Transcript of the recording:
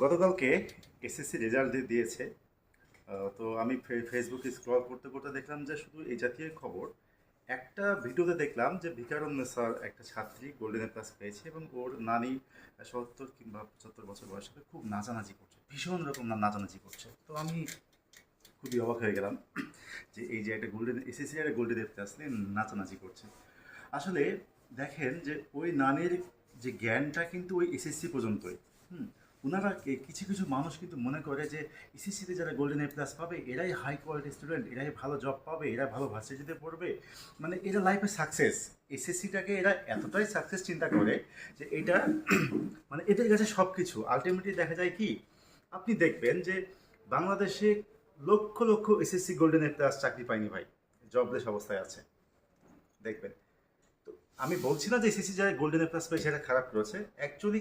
গতকালকে SSC result দিয়েছে। তো আমি ফেসবুকে স্ক্রল করতে করতে দেখলাম যে শুধু এই জাতীয় খবর। একটা ভিডিওতে দেখলাম যে ভিকারুন্নেসার একটা ছাত্রী গোল্ডেন এ প্লাস পেয়েছে এবং ওর নানি ৭০ কিংবা ৭৫ বছর বয়স হবে, খুব নাচানাচি করছে, ভীষণ রকম নাচানাচি করছে। তো আমি খুবই অবাক হয়ে গেলাম যে এই যে একটা গোল্ডেন এসএসসি একটা গোল্ডেন এ প্লাস নিয়ে নাচানাচি করছে। আসলে দেখেন যে ওই নানির যে জ্ঞানটা কিন্তু ওই এসএসসি পর্যন্তই। হুম ওনারা কিছু কিছু মানুষ কিন্তু মনে করে যে এসএসসিতে যারা গোল্ডেন এ প্লাস পাবে এরাই হাই কোয়ালিটি স্টুডেন্ট, এরাই ভালো জব পাবে, এরা ভালো ভার্সিটিতে পড়বে, মানে এরা লাইফে সাকসেস। এসএসসিটাকে এরা এতটাই সাকসেস চিন্তা করে যে এটা মানে এদের কাছে সব কিছু। আলটিমেটলি দেখা যায় কি, আপনি দেখবেন যে বাংলাদেশে lakh lakh SSC golden A plus চাকরি পায়নি ভাই, জবলেস অবস্থায় আছে দেখবেন। তো আমি বলছি না যে এসএসসি যারা গোল্ডেন এ প্লাস পেয়েছে সেটা খারাপ করেছে, অ্যাকচুয়ালি